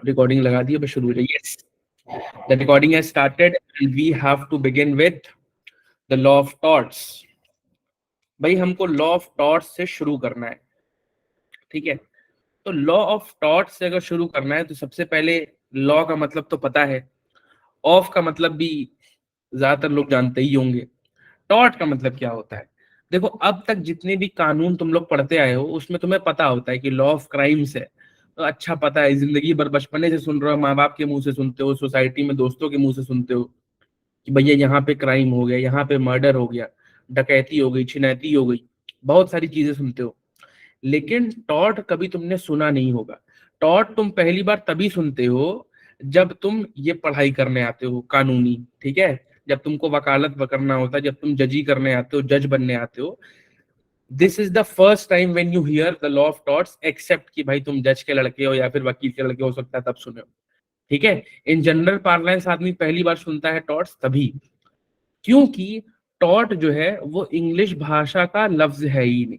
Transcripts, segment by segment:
Recording लगा दी, अब शुरू हो जाइए। Yes, the recording has started and we have to begin with the law of torts. भाई हमको लॉ ऑफ टॉर्ट्स से शुरू करना है, ठीक है। तो लॉ ऑफ टॉर्ट्स से अगर शुरू करना है तो सबसे पहले लॉ का मतलब तो पता है, ऑफ का मतलब भी ज्यादातर लोग जानते ही होंगे। टॉर्ट का मतलब क्या होता है? देखो, अब तक जितने भी कानून तुम लोग पढ़ते आए हो उसमें तुम्हें पता होता है कि लॉ ऑफ क्राइम्स है, तो अच्छा पता है, जिंदगी भर बचपने से सुन रहे हो, माँ बाप के मुंह से सुनते हो, सोसाइटी में दोस्तों के मुंह से सुनते हो कि भैया यहाँ पे क्राइम हो गया, यहाँ पे मर्डर हो गया, डकैती हो गई, छिनैती हो गई, बहुत सारी चीजें सुनते हो। लेकिन टॉर्ट कभी तुमने सुना नहीं होगा। टॉर्ट तुम पहली बार तभी सुनते हो जब तुम ये पढ़ाई करने आते हो कानूनी, ठीक है, जब तुमको वकालत करना होता है, जब तुम जजी करने आते हो, जज बनने आते हो। This is the first time when you hear the law of torts, except कि भाई तुम जज के लड़के हो या फिर वकील के लड़के हो सकता है तब सुने हो, ठीक है। इन जनरल पार्लेंस आदमी पहली बार सुनता है टॉर्ट्स तभी, क्योंकि टॉर्ट जो है वो इंग्लिश भाषा का लफ्ज है ही नहीं।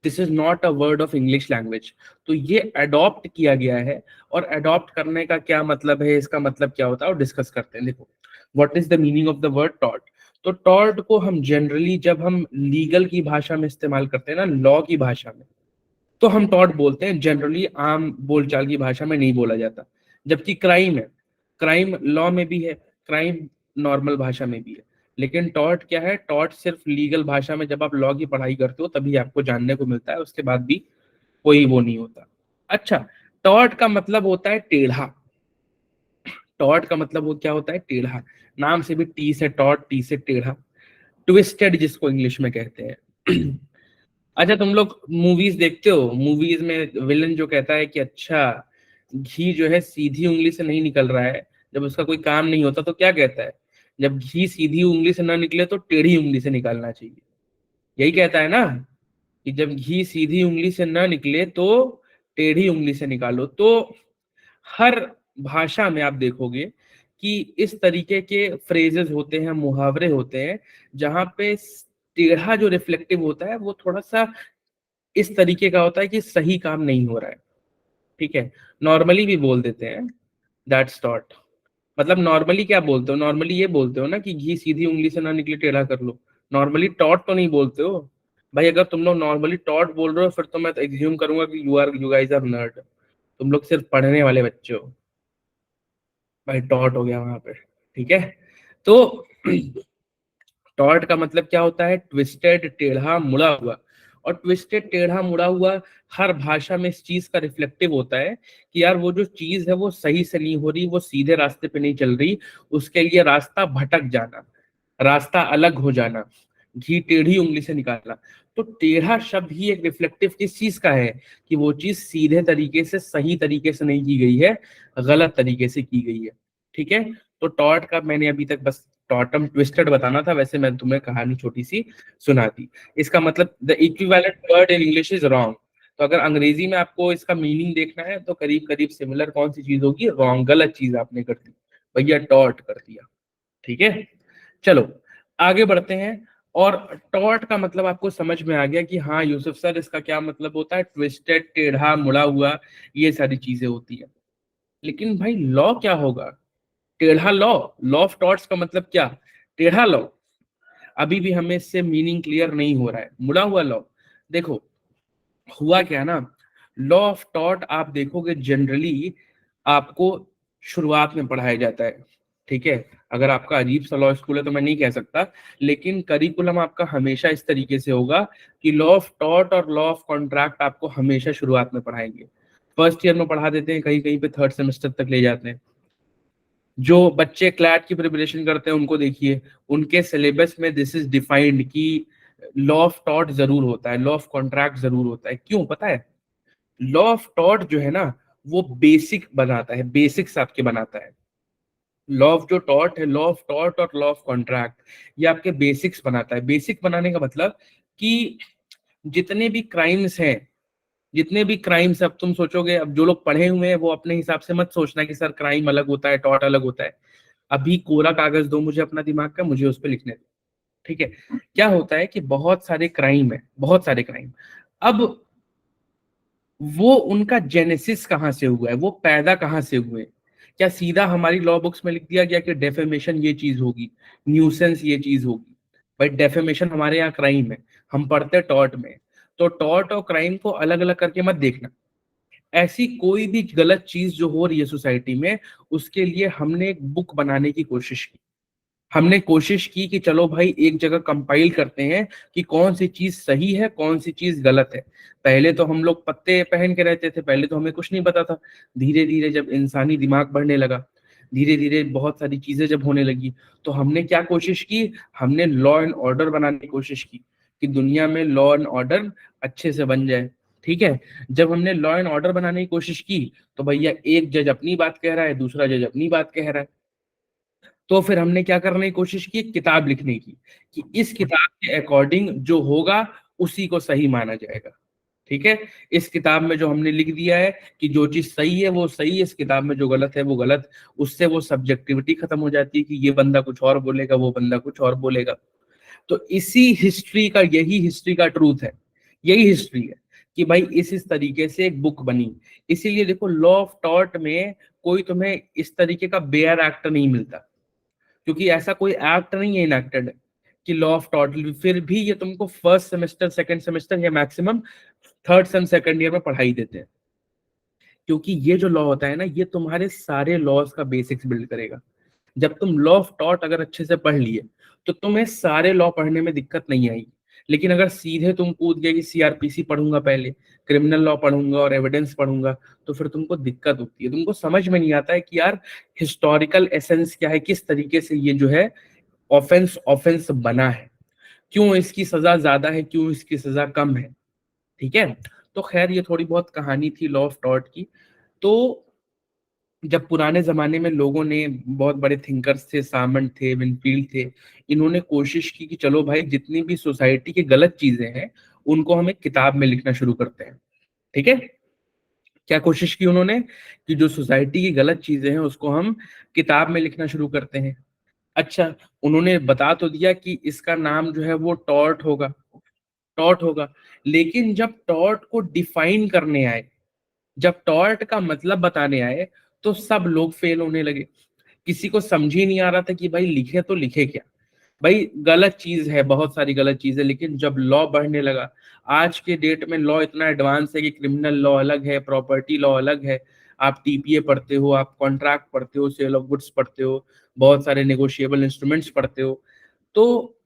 This is not a word of English language. तो ये अडॉप्ट किया गया है, और अडॉप्ट करने का क्या मतलब है, इसका मतलब क्या होता है, और डिस्कस करते हैं। देखो, what is the meaning of the word tort? तो टॉर्ट को हम जनरली जब हम लीगल की भाषा में इस्तेमाल करते हैं ना, लॉ की भाषा में, तो हम टॉर्ट बोलते हैं। जनरली आम बोलचाल की भाषा में नहीं बोला जाता। जबकि क्राइम है, क्राइम लॉ में भी है, क्राइम नॉर्मल भाषा में भी है। लेकिन टॉर्ट क्या है? टॉर्ट सिर्फ लीगल भाषा में जब आप लॉ की पढ़ाई करते हो तभी आपको जानने को मिलता है, उसके बाद भी कोई वो नहीं होता। अच्छा, टॉर्ट का मतलब होता है टेढ़ा। टॉर्ट का मतलब वो क्या होता है? टेढ़ा। नाम से भी टी से टॉर्ट, टी से टेढ़ा, ट्विस्टेड जिसको इंग्लिश में कहते हैं। अच्छा, तुम लोग मूवीज देखते हो? मूवीज में विलन जो कहता है कि अच्छा, घी जो है सीधी उंगली से नहीं निकल रहा है, जब उसका कोई काम नहीं होता तो क्या कहता है? जब घी सीधी उंगली से ना निकले तो टेढ़ी उंगली से निकालना चाहिए। यही कहता है ना, कि जब घी सीधी उंगली से ना निकले तो टेढ़ी उंगली से निकालो। तो हर भाषा में आप देखोगे कि इस तरीके के फ्रेजेस होते हैं, मुहावरे होते हैं, जहां पे टेढ़ा जो रिफ्लेक्टिव होता है वो थोड़ा सा इस तरीके का होता है कि सही काम नहीं हो रहा है, ठीक है। नॉर्मली भी बोल देते हैं दैट्स टॉट। मतलब नॉर्मली क्या बोलते हो? नॉर्मली ये बोलते हो ना कि घी सीधी उंगली से ना निकले टेढ़ा कर लो। नॉर्मली टॉट तो नहीं बोलते हो। भाई अगर तुम लोग नॉर्मली टॉट बोल रहे हो फिर तो मैं तो एग्ज्यूम करूंगा कि यू गाइस आर नर्ड, तुम लोग सिर्फ पढ़ने वाले बच्चे हो। भाई टॉट हो गया वहां पे, ठीक है। तो टॉर्ट का मतलब क्या होता है? ट्विस्टेड, टेढ़ा, मुड़ा हुआ। और ट्विस्टेड, टेढ़ा, मुड़ा हुआ हर भाषा में इस चीज का रिफ्लेक्टिव होता है कि यार वो जो चीज है वो सही से नहीं हो रही, वो सीधे रास्ते पे नहीं चल रही, उसके लिए रास्ता भटक जाना, रास्ता अलग हो जाना, घी टेढ़ी उंगली से निकालना। तो टेढ़ा शब्द ही एक रिफ्लेक्टिव किस चीज का है? कि वो चीज सीधे तरीके से, सही तरीके से नहीं की गई है, गलत तरीके से की गई है, ठीक है। तो टॉर्ट का मैंने अभी तक बस टॉटम ट्विस्टेड बताना था, वैसे मैं तुम्हें कहानी छोटी सी सुना दी। इसका मतलब the equivalent word in English is wrong. तो अगर अंग्रेजी में आपको इसका मीनिंग देखना है तो करीब करीब सिमिलर कौन सी चीज होगी? रॉन्ग, गलत चीज आपने कर दी, भैया टॉर्ट कर दिया, ठीक है। चलो आगे बढ़ते हैं। और टॉर्ट का मतलब आपको समझ में आ गया कि हाँ यूसुफ सर, इसका क्या मतलब होता है? ट्विस्टेड, टेढ़ा, मुड़ा हुआ, ये सारी चीजें होती है। लेकिन भाई लॉ क्या होगा? टेढ़ा लॉ, लॉ ऑफ टॉर्ट्स का मतलब क्या? टेढ़ा लॉ। अभी भी हमें इससे मीनिंग क्लियर नहीं हो रहा है। मुड़ा हुआ लॉ, देखो हुआ क्या ना, लॉ ऑफ टॉर्ट आप देखोगे जनरली आपको शुरुआत में पढ़ाया जाता है, ठीक है। अगर आपका अजीब सा लॉ स्कूल है तो मैं नहीं कह सकता, लेकिन करिकुलम आपका हमेशा इस तरीके से होगा कि लॉ ऑफ टॉर्ट और लॉ ऑफ कॉन्ट्रैक्ट आपको हमेशा शुरुआत में पढ़ाएंगे। फर्स्ट ईयर में पढ़ा देते हैं, कहीं कहीं पे थर्ड सेमेस्टर तक ले जाते हैं। जो बच्चे क्लैट की प्रिपरेशन करते हैं उनको देखिए, उनके सिलेबस में दिस इज डिफाइंड कि लॉ ऑफ टॉर्ट जरूर होता है, लॉ ऑफ कॉन्ट्रैक्ट जरूर होता है। क्यों पता है? लॉ ऑफ टॉर्ट जो है ना, वो बेसिक बनाता है, बेसिक्स आपके बनाता है। लॉ ऑफ जो टॉर्ट है, लॉ ऑफ टॉर्ट और लॉ ऑफ कॉन्ट्रैक्ट, ये आपके बेसिक्स बनाता है। बेसिक बनाने का मतलब कि जितने भी क्राइम्स हैं, जितने भी क्राइम्स, अब तुम सोचोगे, अब जो लोग पढ़े हुए हैं वो अपने हिसाब से मत सोचना कि सर क्राइम अलग होता है, टॉर्ट अलग होता है। अभी कोरा कागज दो मुझे अपना दिमाग का, मुझे उस पर लिखने दो, ठीक है। क्या होता है कि बहुत सारे क्राइम है, बहुत सारे क्राइम। अब वो उनका जेनेसिस कहाँ से हुआ है, वो पैदा कहाँ से हुए। क्या सीधा हमारी लॉ बुक्स में लिख दिया गया कि डेफेमेशन ये चीज होगी, न्यूसेंस ये चीज होगी। भाई डेफेमेशन हमारे यहाँ क्राइम है, हम पढ़ते टॉर्ट में। तो टॉर्ट और क्राइम को अलग अलग करके मत देखना। ऐसी कोई भी गलत चीज जो हो रही है सोसाइटी में, उसके लिए हमने एक बुक बनाने की कोशिश की। हमने कोशिश की कि चलो भाई एक जगह कंपाइल करते हैं कि कौन सी चीज सही है, कौन सी चीज गलत है। पहले तो हम लोग पत्ते पहन के रहते थे, पहले तो हमें कुछ नहीं पता था। धीरे धीरे जब इंसानी दिमाग बढ़ने लगा, धीरे धीरे बहुत सारी चीजें जब होने लगी, तो हमने क्या कोशिश की, हमने लॉ एंड ऑर्डर बनाने की कोशिश की कि दुनिया में लॉ एंड ऑर्डर अच्छे से बन जाए। ठीक है। जब हमने लॉ एंड ऑर्डर बनाने की कोशिश की, तो भैया एक जज अपनी बात कह रहा है, दूसरा जज अपनी बात कह रहा है। तो फिर हमने क्या करने की कोशिश की, किताब लिखने की, कि इस किताब के अकॉर्डिंग जो होगा उसी को सही माना जाएगा। ठीक है। इस किताब में जो हमने लिख दिया है कि जो चीज सही है वो सही है, इस किताब में जो गलत है वो गलत। उससे वो सब्जेक्टिविटी खत्म हो जाती है कि ये बंदा कुछ और बोलेगा, वो बंदा कुछ और बोलेगा। तो इसी हिस्ट्री का, यही हिस्ट्री का ट्रूथ है, यही हिस्ट्री है कि भाई इस तरीके से एक बुक बनी। इसीलिए देखो लॉ ऑफ टॉर्ट में कोई तुम्हें इस तरीके का बेयर एक्ट नहीं मिलता, क्योंकि ऐसा कोई एक्ट नहीं है इनेक्टेड कि लॉ ऑफ टॉटल। फिर भी ये तुमको फर्स्ट सेमेस्टर, सेकंड सेमेस्टर या maximum third same second year में पढ़ाई देते हैं। क्योंकि ये जो लॉ होता है ना, ये तुम्हारे सारे लॉज का बेसिक्स बिल्ड करेगा। जब तुम लॉ ऑफ टॉट अगर अच्छे से पढ़ लिए, तो तुम्हें सारे लॉ पढ़ने में दिक्कत नहीं आएगी। लेकिन अगर सीधे तुम कूद गए कि सीआरपीसी पढ़ूंगा पहले, क्रिमिनल लॉ पढ़ूंगा और एविडेंस पढ़ूंगा, तो फिर तुमको दिक्कत होती है, तुमको समझ में नहीं आता है कि यार हिस्टोरिकल एसेंस क्या है, किस तरीके से ये जो है ऑफेंस ऑफेंस बना है, क्यों इसकी सजा ज्यादा है, क्यों इसकी सजा कम है। ठीक है। तो खैर ये थोड़ी बहुत कहानी थी लॉ ऑफ टॉर्ट की। तो जब पुराने जमाने में लोगों ने, बहुत बड़े थिंकर्स थे, सामंट थे, विनफील्ड थे, इन्होंने कोशिश की कि चलो भाई जितनी भी सोसाइटी की गलत चीजें हैं उनको हम एक किताब में लिखना शुरू करते हैं। ठीक है। क्या कोशिश की उन्होंने, कि जो सोसाइटी की गलत चीजें हैं उसको हम किताब में लिखना शुरू करते हैं। अच्छा, उन्होंने बता तो दिया कि इसका नाम जो है वो टॉर्ट होगा, टॉर्ट होगा। लेकिन जब टॉर्ट को डिफाइन करने आए, जब टॉर्ट का मतलब बताने आए, तो सब लोग फेल होने लगे। किसी को समझ ही नहीं आ रहा था कि भाई लिखे तो लिखे क्या। भाई गलत चीज है, बहुत सारी गलत चीज है, लेकिन जब लॉ बढ़ने लगा, आज के डेट में लॉ इतना एडवांस है कि क्रिमिनल लॉ अलग है, प्रॉपर्टी लॉ अलग है। आप टीपीए पढ़ते हो, आप कॉन्ट्रैक्ट पढ़ते हो, सेल ऑफ गुड्स पढ़ते हो, बहुत सारे नेगोशिएबल इंस्ट्रूमेंट्स पढ़ते हो। तो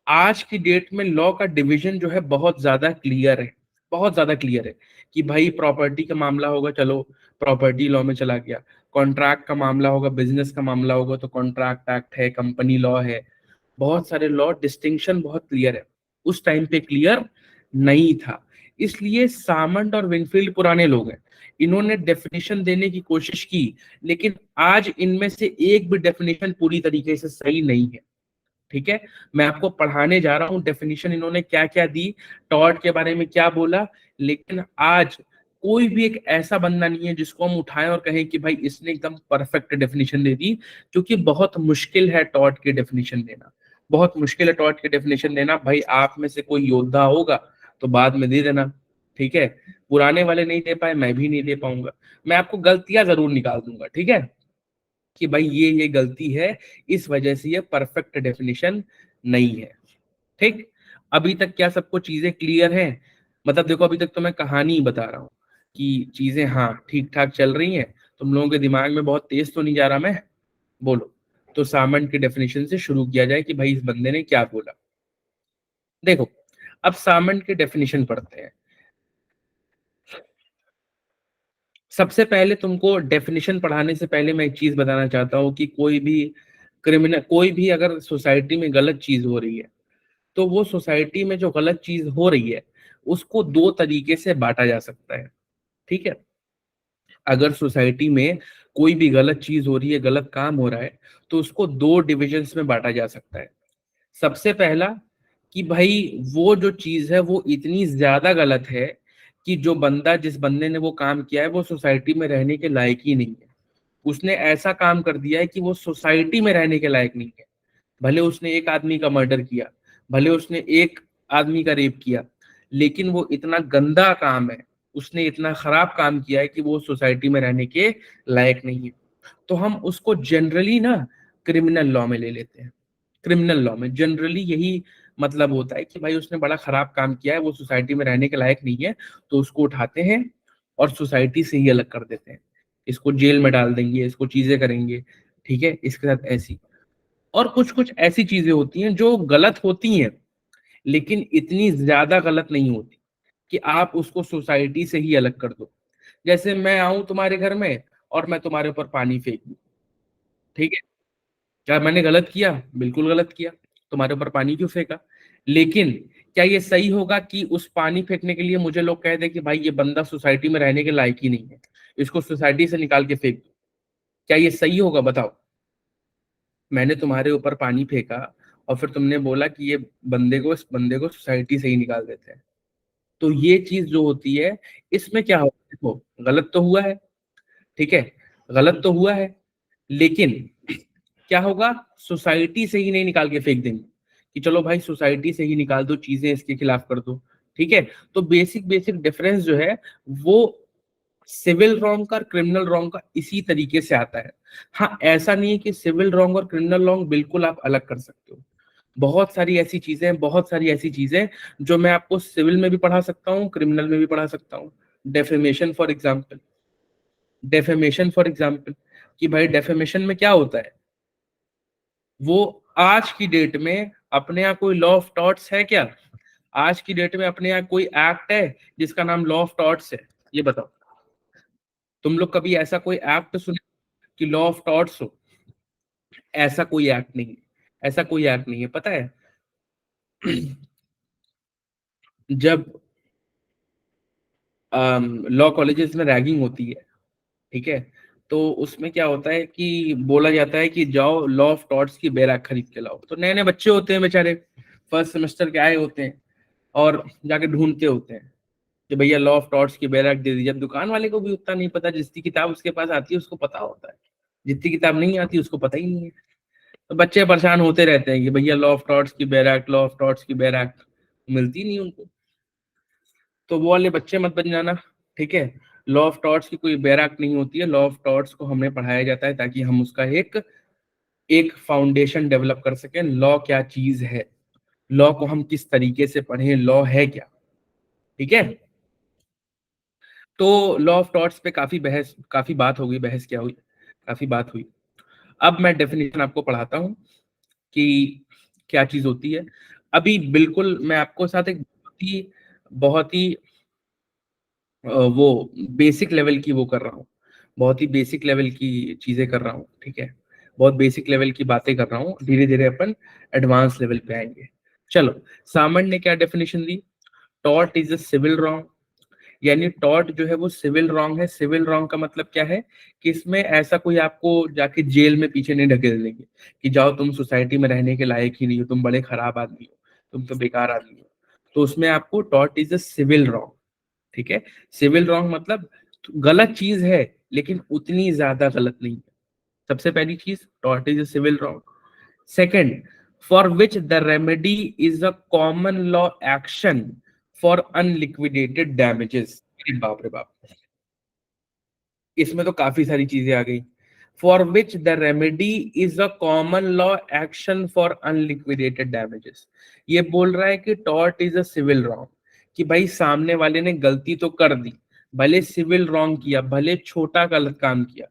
आज की डेट में लॉ का डिवीजन जो है बहुत ज्यादा क्लियर है, बहुत ज्यादा क्लियर है। कि भाई प्रॉपर्टी का मामला होगा, चलो प्रॉपर्टी लॉ में चला गया। कॉन्ट्रैक्ट का मामला होगा, बिजनेस का मामला होगा, तो कॉन्ट्रैक्ट एक्ट है, कंपनी लॉ है। बहुत सारे लॉ डिस्टिंक्शन बहुत क्लियर है। उस टाइम पे क्लियर नहीं था। इसलिए सामंट और विनफील्ड पुराने लोग हैं, इन्होंने डेफिनेशन देने की कोशिश की, लेकिन आज इनमें से एक भी डेफिनेशन पूरी तरीके से सही नहीं है। ठीक है। मैं आपको पढ़ाने जा रहा हूँ डेफिनेशन इन्होंने क्या क्या दी, टॉर्ट के बारे में क्या बोला। लेकिन आज कोई भी एक ऐसा बंदा नहीं है जिसको हम उठाएं और कहें कि भाई इसने एकदम परफेक्ट डेफिनेशन दे दी। क्योंकि बहुत मुश्किल है टॉर्ट की डेफिनेशन देना, बहुत मुश्किल है टॉर्ट की डेफिनेशन देना। भाई आप में से कोई योद्धा होगा तो बाद में दे देना। ठीक है। पुराने वाले नहीं दे पाए, मैं भी नहीं दे पाऊंगा। मैं आपको गलतियां जरूर निकाल दूंगा। ठीक है। कि भाई ये गलती है, इस वजह से ये परफेक्ट डेफिनेशन नहीं है। ठीक। अभी तक क्या सबको चीजें क्लियर हैं? मतलब देखो अभी तक तो मैं कहानी ही बता रहा हूँ कि चीजें हाँ ठीक ठाक चल रही हैं। तुम लोगों के दिमाग में बहुत तेज तो नहीं जा रहा मैं? बोलो। तो सामंत की डेफिनेशन से शुरू किया जाए कि भाई इस बंदे ने क्या बोला। देखो, अब सामंत की डेफिनेशन पढ़ते हैं। सबसे पहले तुमको डेफिनेशन पढ़ाने से पहले मैं एक चीज बताना चाहता हूँ कि कोई भी क्रिमिनल, कोई भी अगर सोसाइटी में गलत चीज हो रही है, तो वो सोसाइटी में जो गलत चीज हो रही है उसको दो तरीके से बांटा जा सकता है। ठीक है। अगर सोसाइटी में कोई भी गलत चीज हो रही है, गलत काम हो रहा है, तो उसको दो डिविजन्स में बांटा जा सकता है। सबसे पहला, कि भाई वो जो चीज है वो इतनी ज्यादा गलत है कि जो बंदा, जिस बंदे ने वो काम किया है, वो सोसाइटी में रहने के लायक ही नहीं है। उसने ऐसा काम कर दिया है कि वो सोसाइटी में रहने के लायक नहीं है। भले उसने एक आदमी का मर्डर किया, भले उसने एक आदमी का रेप किया, लेकिन वो इतना गंदा काम है, उसने इतना खराब काम किया है कि वो सोसाइटी में रहने के लायक नहीं है, तो हम उसको जनरली ना क्रिमिनल लॉ में ले लेते हैं। क्रिमिनल लॉ में जनरली यही मतलब होता है कि भाई उसने बड़ा खराब काम किया है, वो सोसाइटी में रहने के लायक नहीं है, तो उसको उठाते हैं और सोसाइटी से ही अलग कर देते हैं, इसको जेल में डाल देंगे, इसको चीजें करेंगे, ठीक है, इसके साथ ऐसी। और कुछ कुछ ऐसी चीजें होती हैं जो गलत होती हैं, लेकिन इतनी ज्यादा गलत नहीं होती कि आप उसको सोसाइटी से ही अलग कर दो। जैसे मैं आऊं तुम्हारे घर में और मैं तुम्हारे ऊपर पानी फेंक दूं, ठीक है, क्या मैंने गलत किया? बिल्कुल गलत किया। तुम्हारे ऊपर पानी क्यों फेंका? लेकिन क्या ये सही होगा कि उस पानी फेंकने के लिए मुझे लोग कह दे कि भाई ये बंदा सोसाइटी में रहने के लायक ही नहीं है, इसको सोसाइटी से निकाल के फेंक दो? क्या ये सही होगा बताओ? मैंने तुम्हारे ऊपर पानी फेंका और फिर तुमने बोला कि ये इस बंदे को सोसाइटी से ही निकाल देते हैं। तो ये चीज जो होती है, इसमें क्या होगा, देखो गलत तो हुआ है, ठीक है, गलत तो हुआ है, लेकिन क्या होगा, सोसाइटी से ही नहीं निकाल के फेंक देंगे कि चलो भाई सोसाइटी से ही निकाल दो, चीजें इसके खिलाफ कर दो, ठीक है। तो बेसिक बेसिक डिफरेंस जो है वो सिविल रॉन्ग का और क्रिमिनल रॉन्ग का इसी तरीके से आता है। हाँ, ऐसा नहीं है कि सिविल रॉन्ग और क्रिमिनल रॉन्ग बिल्कुल आप अलग कर सकते हो। बहुत सारी ऐसी चीजें हैं, बहुत सारी ऐसी चीजें जो मैं आपको सिविल में भी पढ़ा सकता हूँ, क्रिमिनल में भी पढ़ा सकता हूँ। Defamation for example, defamation for example, कि भाई डेफेमेशन में क्या होता है, वो आज की डेट में अपने यहाँ कोई लॉ ऑफ टॉर्ट्स है क्या? आज की डेट में अपने यहाँ कोई एक्ट है जिसका नाम लॉ ऑफ टॉर्ट्स है? ये बताओ, तुम लोग कभी ऐसा कोई एक्ट सुने कि लॉ ऑफ टॉर्ट्स हो? ऐसा कोई एक्ट नहीं है, ऐसा कोई एक्ट नहीं है, पता है। जब लॉ कॉलेजेस में रैगिंग होती है, ठीक है, तो उसमें क्या होता है कि बोला जाता है कि जाओ लॉ ऑफ टॉर्ट्स की बैराक खरीद के लाओ। तो नए नए बच्चे होते हैं बेचारे, फर्स्ट सेमेस्टर के आए होते हैं और जाके ढूंढते होते हैं कि भैया लॉ ऑफ टॉर्ट्स की बैराक दे दीजिए। अब दुकान वाले को भी उतना नहीं पता, जितनी किताब उसके पास आती है उसको पता होता है, जितनी किताब नहीं आती उसको पता ही नहीं है। तो बच्चे परेशान होते रहते हैं कि भैया लॉ ऑफ टॉर्ट्स की बैराक, लॉ ऑफ टॉर्ट्स की बैराक, मिलती नहीं उनको। तो वो वाले बच्चे मत बन जाना, ठीक है। लॉ ऑफ टॉर्ट्स की कोई बैराक नहीं होती है, लॉ ऑफ टॉर्ट्स को हमें पढ़ाया जाता है ताकि हम उसका एक एक फाउंडेशन डेवलप कर सकें। लॉ क्या चीज है, लॉ को हम किस तरीके से पढ़ें, लॉ है क्या, ठीक है। तो लॉ ऑफ टॉर्ट्स पे काफी बात हो गई, बहस क्या हुई, काफी बात हुई। अब मैं डेफिनेशन आपको पढ़ाता हूँ कि क्या चीज होती है। अभी बिल्कुल मैं आपको साथ एक बहुत ही वो बेसिक लेवल की वो कर रहा हूँ, बहुत ही बेसिक लेवल की चीजें कर रहा हूँ, ठीक है, बहुत बेसिक लेवल की बातें कर रहा हूँ। धीरे धीरे अपन एडवांस लेवल पे आएंगे। चलो, सामन ने क्या डेफिनेशन दी, tort is a civil wrong, यानी टॉर्ट जो है वो सिविल रॉन्ग है। सिविल रॉन्ग का मतलब क्या है कि इसमें ऐसा कोई आपको जाके जेल में पीछे नहीं ढकेल देंगे कि जाओ तुम सोसाइटी में रहने के लायक ही नहीं हो, तुम बड़े खराब आदमी हो, तुम तो बेकार आदमी हो। तो उसमें आपको tort is a civil wrong, ठीक है। सिविल रॉन्ग मतलब गलत चीज है लेकिन उतनी ज्यादा गलत नहीं है। सबसे पहली चीज, tort is a civil wrong. Second, for which the remedy is a common law action for unliquidated damages. बाप रे बाप, इसमें तो काफी सारी चीजें आ गई। For which the remedy is a common law action for unliquidated damages. ये बोल रहा है कि tort is a civil wrong, कि भाई सामने वाले ने गलती तो कर दी, भले सिविल रॉन्ग किया, भले छोटा गलत काम किया,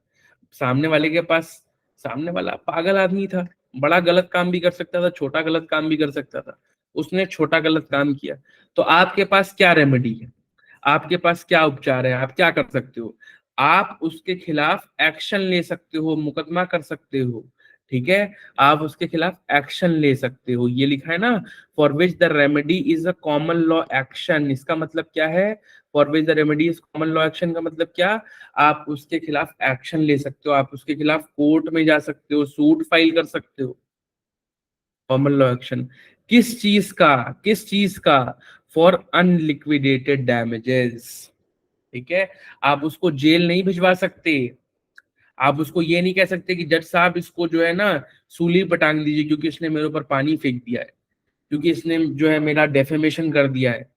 सामने वाले के पास, सामने वाला पागल आदमी था, बड़ा गलत काम भी कर सकता था, छोटा गलत काम भी कर सकता था, उसने छोटा गलत काम किया। तो आपके पास क्या रेमेडी है, आपके पास क्या उपचार है, आप क्या कर सकते हो? आप उसके खिलाफ एक्शन ले सकते हो, मुकदमा कर सकते हो, ठीक है, आप उसके खिलाफ एक्शन ले सकते हो। ये लिखा है ना, for which the remedy is a common law action. इसका मतलब क्या है, for which the remedy is common law action का मतलब क्या, आप उसके खिलाफ एक्शन ले सकते हो, आप उसके खिलाफ कोर्ट में जा सकते हो, सूट फाइल कर सकते हो। कॉमन लॉ एक्शन किस चीज का, किस चीज का, फॉर अनलिक्विडेटेड डैमेजेस, ठीक है। आप उसको जेल नहीं भिजवा सकते, आप उसको ये नहीं कह सकते कि जज साहब इसको जो है ना सूली पर टांग दीजिए क्योंकि इसने मेरे ऊपर पानी फेंक दिया है, क्योंकि इसने जो है मेरा डेफेमेशन कर दिया है,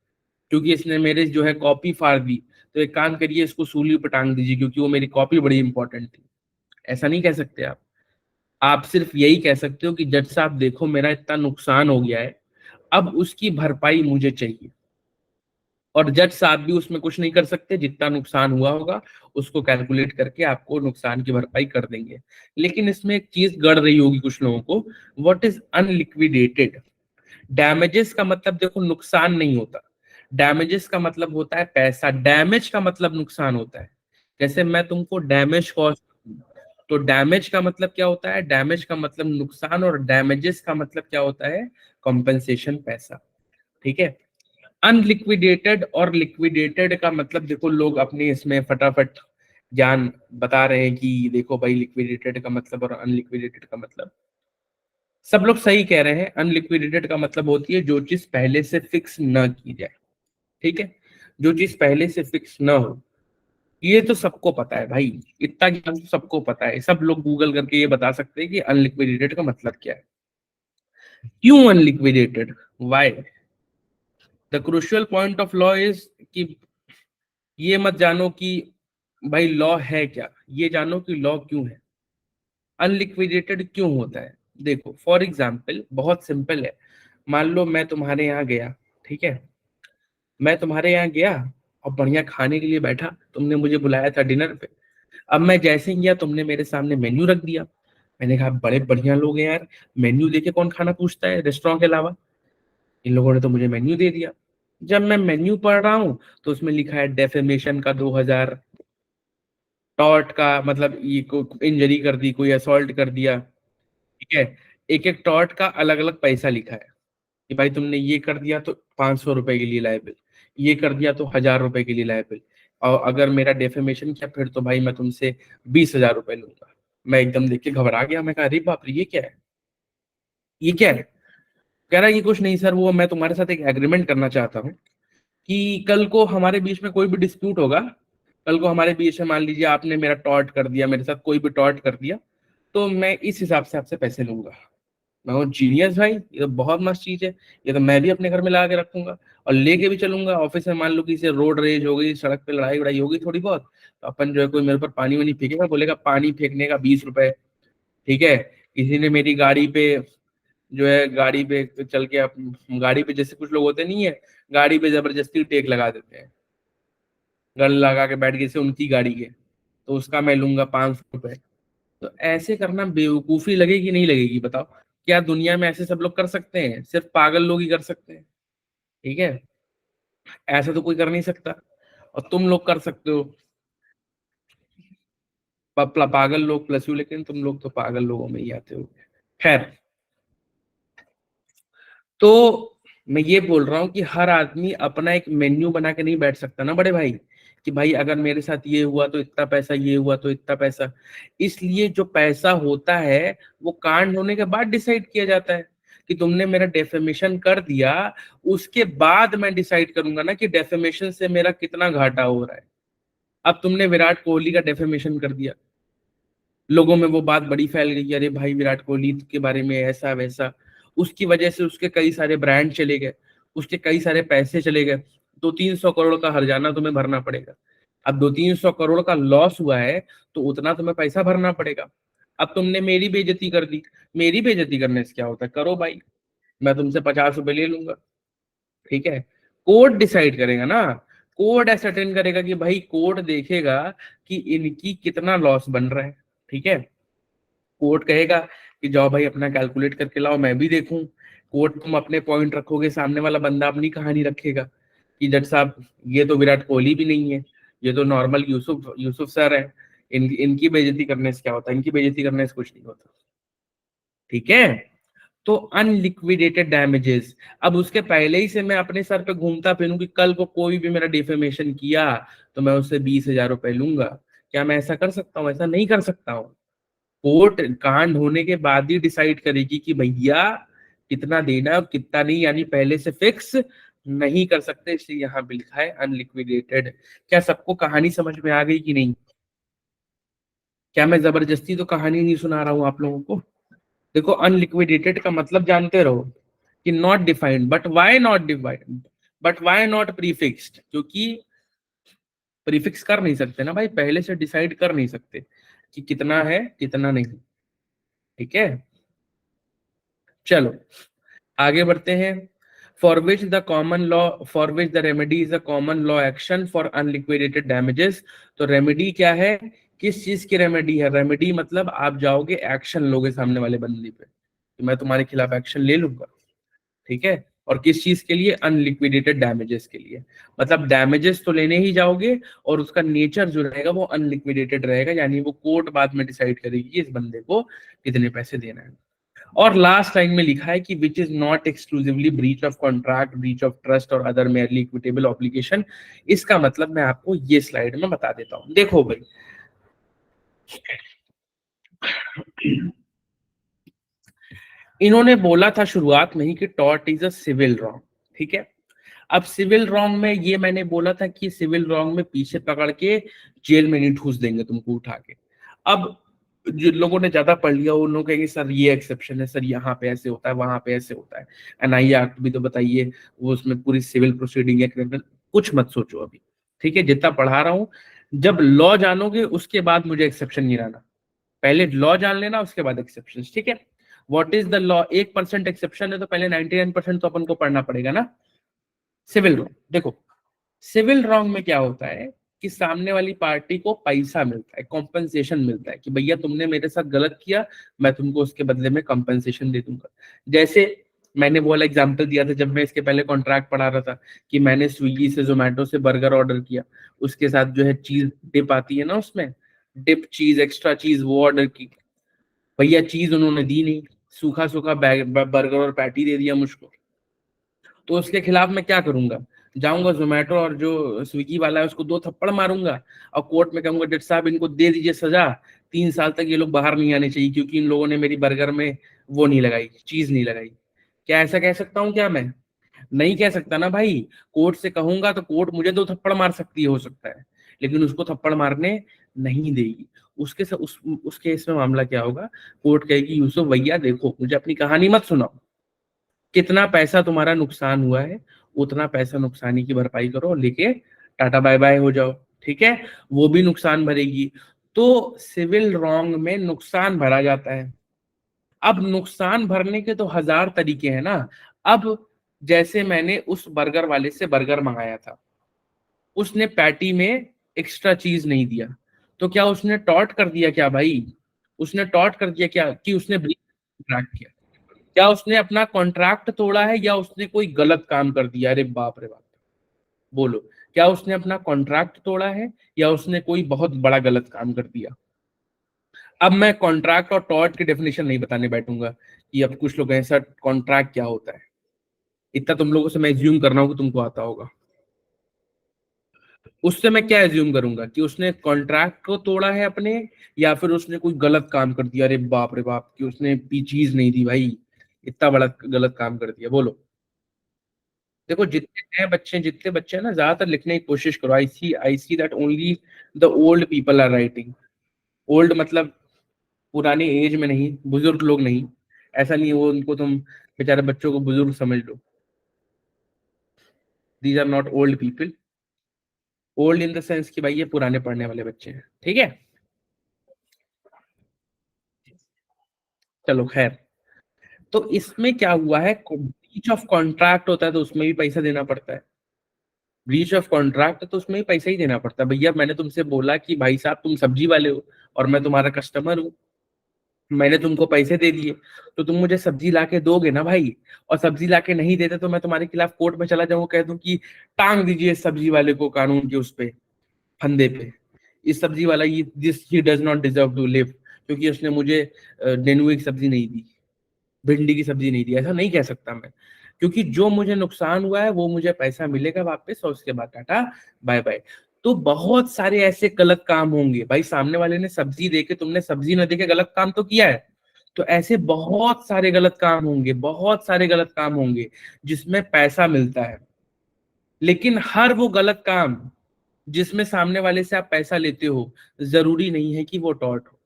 क्योंकि इसने मेरे जो है कॉपी फाड़ दी। तो एक काम करिए, इसको सूली पे टांग दीजिए, क्योंकि वो मेरी कॉपी बड़ी इंपॉर्टेंट थी। ऐसा नहीं कह सकते आप सिर्फ यही कह सकते हो कि जज साहब देखो मेरा इतना नुकसान हो गया है, अब उसकी भरपाई मुझे चाहिए। और जज साहब भी उसमें कुछ नहीं कर सकते, जितना नुकसान हुआ होगा उसको कैलकुलेट करके आपको नुकसान की भरपाई कर देंगे। लेकिन इसमें एक चीज गड़ रही होगी कुछ लोगों को, व्हाट इज अनलिक्विडेटेड डैमेजेस का मतलब देखो नुकसान नहीं होता, डैमेजेस का मतलब होता है पैसा, डैमेज का मतलब नुकसान होता है। जैसे मैं तुमको डैमेज कॉस्ट, तो डैमेज का मतलब क्या होता है, डैमेज का मतलब नुकसान, और डैमेजेस का मतलब क्या होता है, कॉम्पेंसेशन, पैसा। ठीक है। अनलिक्विडेटेड और लिक्विडेटेड का मतलब देखो लोग अपने इसमें फटाफट ज्ञान बता रहे हैं कि देखो भाई लिक्विडेटेड का मतलब और अनलिक्विडेटेड का मतलब, सब लोग सही कह रहे हैं। अनलिक्विडेटेड का मतलब होती है जो चीज पहले से फिक्स न की जाए। ठीक है, जो चीज पहले से फिक्स न हो, ये तो सबको पता है भाई, इतना ज्ञान तो सबको पता है, सब लोग गूगल करके ये बता सकते हैं कि अनलिक्विडेटेड का मतलब क्या है। क्यों unliquidated, why? The crucial point of law is कि ये मत जानो कि भाई लॉ है क्या, ये जानो कि लॉ क्यों है, अनलिक्विडेटेड क्यों होता है। देखो फॉर एग्जाम्पल बहुत सिंपल है, मान लो मैं तुम्हारे यहाँ गया, ठीक है, मैं तुम्हारे यहाँ गया और बढ़िया खाने के लिए बैठा, तुमने मुझे बुलाया था डिनर पे। अब मैं जैसे ही गया तुमने मेरे सामने मेन्यू रख दिया, मैंने कहा बड़े बढ़िया लोग हैं यार, मेन्यू देके कौन खाना पूछता है रेस्टोरेंट के अलावा, इन लोगों ने तो मुझे मेन्यू दे दिया। जब मैं मेन्यू पढ़ रहा हूँ तो उसमें लिखा है डेफेमेशन का 2000, टॉर्ट का मतलब ये कोई इंजरी कर दी, कोई असॉल्ट कर दिया, ठीक है, एक एक टॉर्ट का अलग अलग पैसा लिखा है कि भाई तुमने ये कर दिया तो 500 रुपए के लिए लायबिल, ये कर दिया तो 1000 रुपए के लिए लायबिल, और अगर मेरा डेफेमेशन किया फिर तो भाई मैं तुमसे 20,000 रुपए लूंगा। मैं एकदम देख के घबरा गया, मैं कहा अरे बाप रे ये क्या है, ये क्या है। कह रहा है ये कुछ नहीं सर, वो मैं तुम्हारे साथ एक एग्रीमेंट करना चाहता हूँ कि कल को हमारे बीच में कोई भी डिस्प्यूट होगा, कल को हमारे बीच में मान लीजिए आपने मेरा टॉर्ट कर दिया, मेरे साथ कोई भी टॉर्ट कर दिया, तो मैं इस हिसाब से आपसे पैसे लूंगा। मैं हूँ जीनियस भाई, ये तो बहुत मस्त चीज है, ये तो मैं भी अपने घर में ला के रखूंगा और लेके भी चलूंगा ऑफिस में। मान लो किसी रोड रेज हो गई, सड़क पे लड़ाई वड़ाई होगी थोड़ी बहुत, तो अपन जो है कोई मेरे ऊपर पानी वानी फेंकेगा, बोलेगा पानी फेंकने का 20 रुपए, ठीक है। किसी ने मेरी गाड़ी पे जो है, गाड़ी पे चल के गाड़ी पे जैसे कुछ लोग होते नहीं है, गाड़ी पे जबरदस्ती टेक लगा देते हैं, गन लगा के बैठ गए से उनकी गाड़ी के, तो उसका मैं लूंगा 500 रुपए। तो ऐसे करना बेवकूफी लगेगी नहीं लगेगी बताओ? क्या दुनिया में ऐसे सब लोग कर सकते हैं? सिर्फ पागल लोग ही कर सकते हैं, ठीक है, ऐसा तो कोई कर नहीं सकता, और तुम लोग कर सकते हो, पागल लोग प्लस यू, लेकिन तुम लोग तो पागल लोगों में ही आते हो। खैर, तो मैं ये बोल रहा हूँ कि हर आदमी अपना एक मेन्यू बना के नहीं बैठ सकता ना बड़े भाई, कि भाई अगर मेरे साथ ये हुआ तो इतना पैसा, ये हुआ तो इतना पैसा। इसलिए जो पैसा होता है वो कांड होने के बाद डिसाइड किया जाता है, कि तुमने मेरा डेफेमेशन कर दिया, उसके बाद मैं डिसाइड करूंगा ना कि डेफेमेशन से मेरा कितना घाटा हो रहा है। अब तुमने विराट कोहली का डेफेमेशन कर दिया, लोगों में वो बात बड़ी फैल गई, अरे भाई विराट कोहली के बारे में ऐसा वैसा, उसकी वजह से उसके कई सारे ब्रांड चले गए, उसके कई सारे पैसे चले गए, 200-300 करोड़ का हर्जाना तुम्हें भरना पड़ेगा। अब 200-300 करोड़ का लॉस हुआ है तो उतना तुम्हें पैसा भरना पड़ेगा। अब तुमने मेरी बेइज्जती कर दी, मेरी बेइज्जती करने से क्या होता है, करो भाई, मैं तुमसे 50 रुपए ले लूंगा, ठीक है। कोर्ट डिसाइड करेगा ना, कोर्ट एसर्टेन करेगा कि भाई कोर्ट देखेगा कि इनकी कितना लॉस बन रहा है, ठीक है। कोर्ट कहेगा कि जाओ भाई अपना कैलकुलेट करके लाओ, मैं भी देखूं। कोर्ट तुम अपने पॉइंट रखोगे, सामने वाला बंदा अपनी कहानी रखेगा कि जज साहब ये तो विराट कोहली भी नहीं है, ये तो नॉर्मल यूसुफ यूसुफ सर है, इनकी बेइज्जती करने से क्या होता है, इनकी बेइज्जती करने से कुछ नहीं होता, ठीक है। तो अनलिक्विडेटेड डैमेजेस, अब उसके पहले ही से मैं अपने सर पे घूमता फिरूं कि कल को कोई भी मेरा डिफेमेशन किया तो मैं उससे 20,000 रुपए लूंगा, क्या मैं ऐसा कर सकता हूँ? ऐसा नहीं कर सकता हूँ। कोर्ट कांड होने के बाद ही डिसाइड करेगी कि भैया कितना देना और कितना नहीं, यानी पहले से फिक्स नहीं कर सकते, इसलिए यहाँ पे लिखा है अनलिक्विडेटेड। क्या सबको कहानी समझ में आ गई कि नहीं? क्या मैं जबरदस्ती तो कहानी नहीं सुना रहा हूँ आप लोगों को? देखो अनलिक्विडेटेड का मतलब जानते रहो कि not defined, but why not defined, but why not prefixed, क्योंकि प्रीफिक्स कर नहीं सकते ना भाई, पहले से डिसाइड कर नहीं सकते कि कितना है कितना नहीं। ठीक है, चलो आगे बढ़ते हैं। For which the common law, for which the remedy is a common law action for unliquidated damages. तो रेमेडी क्या है, किस चीज की रेमेडी है? रेमेडी मतलब आप जाओगे एक्शन लोगे सामने वाले बंदे पे, तो मैं तुम्हारे खिलाफ एक्शन ले लूंगा। ठीक है, और किस चीज के लिए? अनलिक्विडेटेड डैमेजेस के लिए। मतलब डैमेजेस तो लेने ही जाओगे और उसका नेचर जो रहेगा वो अनलिक्विडेटेड रहेगा, यानी वो कोर्ट बाद में डिसाइड करेगी कि इस बंदे को कितने पैसे देना है। और लास्ट लाइन में लिखा है कि which is not exclusively breach of contract, breach of trust और अदर मेयरली इक्विटेबल ऑब्लिगेशन। इसका मतलब मैं आपको ये स्लाइड में बता देता हूं। देखो भाई, इन्होंने बोला था शुरुआत में ही कि tort is a civil wrong. ठीक है, अब सिविल रॉन्ग में ये मैंने बोला था कि सिविल रॉन्ग में पीछे पकड़ के जेल में नहीं ठूस देंगे तुमको उठा के। अब जिन लोगों ने ज्यादा पढ़ लिया उन लोग कहेंगे सर ये एक्सेप्शन है, सर यहाँ पे ऐसे होता है, वहां पे ऐसे होता है, एनआईए एक्ट भी तो बताइए, वो उसमें पूरी सिविल प्रोसीडिंग है, criminal। कुछ मत सोचो अभी। ठीक है, जितना पढ़ा रहा हूँ, जब लॉ जानोगे उसके बाद मुझे एक्सेप्शन गिराना। पहले लॉ जान लेना उसके बाद एक्सेप्शन। ठीक है, what is the law? 1% exception है तो पहले 99% तो अपन को पढ़ना पड़ेगा ना। सिविल रॉन्ग देखो, सिविल रॉन्ग में क्या होता है कि सामने वाली पार्टी को पैसा मिलता है, कॉम्पनसेशन मिलता है कि भैया तुमने मेरे साथ गलत किया, मैं तुमको उसके बदले में कॉम्पनसेशन दे दूंगा। जैसे मैंने वो वाला एग्जाम्पल दिया था जब मैं इसके पहले कॉन्ट्रैक्ट पढ़ा रहा था कि मैंने स्विगी से जोमेटो से बर्गर ऑर्डर किया, उसके साथ जो है चीज डिप आती है ना, उसमें डिप चीज एक्स्ट्रा चीज वो ऑर्डर की, भैया चीज उन्होंने दी नहीं, सूखा सूखा बर्गर और पैटी दे दिया मुझको। तो उसके खिलाफ मैं क्या करूंगा? जाऊंगा जोमेटो और जो स्विगी वाला है उसको 2 थप्पड़ मारूंगा और कोर्ट में कहूंगा जज साहब इनको दे दीजिए सजा, 3 साल तक ये लोग बाहर नहीं आने चाहिए क्योंकि इन लोगों ने मेरी बर्गर में वो नहीं लगाई, चीज नहीं लगाई। क्या ऐसा कह सकता हूँ क्या मैं? नहीं कह सकता ना भाई। कोर्ट से कहूंगा तो कोर्ट मुझे 2 थप्पड़ मार सकती है, हो सकता है, लेकिन उसको थप्पड़ मारने नहीं देगी। उस केस में मामला क्या होगा? कोर्ट कहेगी यूसुफ भैया देखो मुझे अपनी कहानी मत सुनाओ, कितना पैसा तुम्हारा नुकसान हुआ है उतना पैसा नुकसानी की भरपाई करो, लेके टाटा बाय बाय हो जाओ। ठीक है, वो भी नुकसान भरेगी। तो सिविल रॉन्ग में नुकसान भरा जाता है। अब नुकसान भरने के तो हजार तरीके हैं ना। अब जैसे मैंने उस बर्गर वाले से बर्गर मंगाया था, उसने पैटी में एक्स्ट्रा चीज नहीं दिया, तो क्या उसने टॉर्ट कर दिया क्या भाई? उसने टॉर्ट कर दिया क्या कि उसने ब्रीच कॉन्ट्रैक्ट किया? क्या उसने अपना कॉन्ट्रैक्ट तोड़ा है या उसने कोई गलत काम कर दिया? अरे बाप रे बाप, बोलो, क्या उसने अपना कॉन्ट्रैक्ट तोड़ा है या उसने कोई बहुत बड़ा गलत काम कर दिया? अब मैं कॉन्ट्रैक्ट और टॉर्ट की डेफिनेशन नहीं बताने बैठूंगा कि अब कुछ लोग ऐसा कॉन्ट्रैक्ट क्या होता है, इतना तुम लोगों से मैं एज्यूम कर रहा हूँ कि तुमको आता होगा। उससे मैं क्या एज्यूम करूंगा कि उसने कॉन्ट्रैक्ट को तोड़ा है अपने, या फिर उसने कोई गलत काम कर दिया? अरे बाप रे बाप, कि उसने चीज नहीं दी भाई, इतना बड़ा गलत काम कर दिया, बोलो। देखो जितने नए बच्चे, जितने बच्चे हैं ना, ज्यादातर लिखने की कोशिश करो। I see that only the old people are writing. Old मतलब पुरानी एज में नहीं, बुजुर्ग लोग नहीं। ऐसा नहीं है वो उनको तुम बेचारे बच्चों को बुजुर्ग समझ लो। These are not old people. Old in the sense कि भाई ये पुराने पढ़ने वाले बच्चे हैं। ठीक है, चलो खैर। तो इसमें क्या हुआ है, ब्रीच ऑफ कॉन्ट्रैक्ट होता है तो उसमें भी पैसा देना पड़ता है। ब्रीच ऑफ कॉन्ट्रैक्ट तो उसमें भी पैसा ही देना पड़ता है। भैया मैंने तुमसे बोला कि भाई साहब तुम सब्जी वाले हो और मैं तुम्हारा कस्टमर हूँ, मैंने तुमको पैसे दे दिए, तो तुम मुझे सब्जी लाके दोगे ना भाई। और सब्जी लाके नहीं देते तो मैं तुम्हारे खिलाफ कोर्ट में चला जाऊँ, कह दूं कि टांग दीजिए सब्जी वाले को कानून के उस पे, फंदे पे। इस सब्जी वाला ये this he does not deserve to live, क्योंकि उसने मुझे नेनुए की सब्जी नहीं दी, भिंडी की सब्जी नहीं दी। ऐसा नहीं कह सकता मैं, क्योंकि जो मुझे नुकसान हुआ है वो मुझे पैसा मिलेगा वापस और उसके बाद टाटा बाय बाय। तो बहुत सारे ऐसे गलत काम होंगे भाई, सामने वाले ने सब्जी देके तुमने सब्जी न देके गलत काम तो किया है। तो ऐसे बहुत सारे गलत काम होंगे, बहुत सारे गलत काम होंगे जिसमें पैसा मिलता है। लेकिन हर वो गलत काम जिसमें सामने वाले से आप पैसा लेते हो, जरूरी नहीं है कि वो टॉर्ट हो।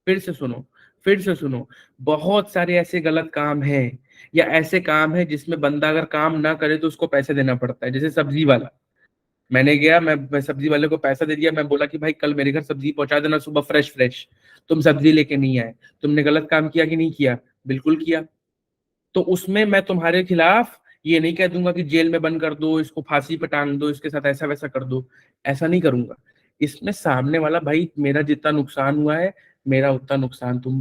फिर से सुनो, फिर से सुनो, बहुत सारे ऐसे गलत काम हैं या ऐसे काम है जिसमें बंदा अगर काम ना करे तो उसको पैसे देना पड़ता है, जैसे सब्जी वाला। मैंने गया, मैं सब्जी वाले को पैसा दे दिया, मैं बोला कि भाई कल मेरे घर सब्जी पहुंचा देना सुबह फ्रेश फ्रेश। तुम सब्जी लेके नहीं आए, तुमने गलत काम किया कि नहीं किया? बिल्कुल किया। तो उसमें मैं तुम्हारे खिलाफ ये नहीं कह दूंगा कि जेल में बंद कर दो, इसको फांसी पे टांग दो, इसके साथ ऐसा वैसा कर दो। ऐसा नहीं करूंगा। इसमें सामने वाला भाई, मेरा जितना नुकसान हुआ है, मेरा उतना नुकसान तुम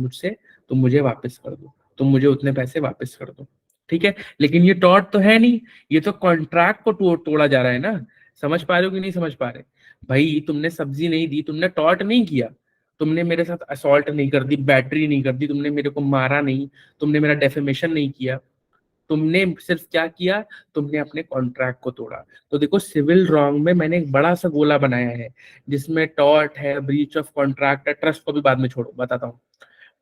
मुझे वापस कर दो, तुम मुझे उतने पैसे वापस कर दो। ठीक है। लेकिन ये टॉर्ट तो है नहीं, ये तो कॉन्ट्रैक्ट को तोड़ा जा रहा है ना। समझ पा रहे हो कि नहीं समझ पा रहे? भाई तुमने सब्जी नहीं दी, तुमने टॉर्ट नहीं किया, तुमने मेरे साथ असॉल्ट नहीं कर दी, बैटरी नहीं कर दी, तुमने मेरे को मारा नहीं, तुमने मेरा डेफेमेशन नहीं किया, तुमने सिर्फ क्या किया, तुमने अपने कॉन्ट्रैक्ट को तोड़ा। तो देखो सिविल रॉन्ग में मैंने एक बड़ा सा गोला बनाया है, जिसमें टॉर्ट है, ब्रीच ऑफ कॉन्ट्रैक्ट है, ट्रस्ट को भी बाद में छोड़ो बताता हूँ।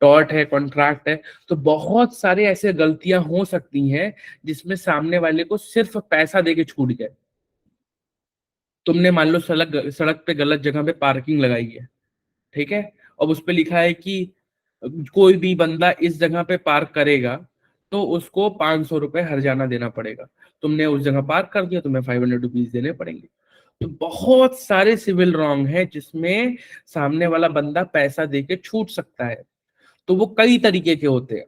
टॉर्ट है, कॉन्ट्रैक्ट है, तो बहुत सारे ऐसे गलतियां हो सकती हैं जिसमें सामने वाले को सिर्फ पैसा देके छूट गए। तुमने मान लो सड़क सड़क पे गलत जगह पे पार्किंग लगाई है, ठीक है, अब उस पे लिखा है कि कोई भी बंदा इस जगह पे पार्क करेगा तो उसको 500 रुपए हर्जाना देना पड़ेगा। तुमने उस जगह पार्क कर दिया, तुम्हें 500 रुपीज देने पड़ेंगे। तो बहुत सारे सिविल रॉन्ग है जिसमें सामने वाला बंदा पैसा देके छूट सकता है। तो वो कई तरीके के होते हैं।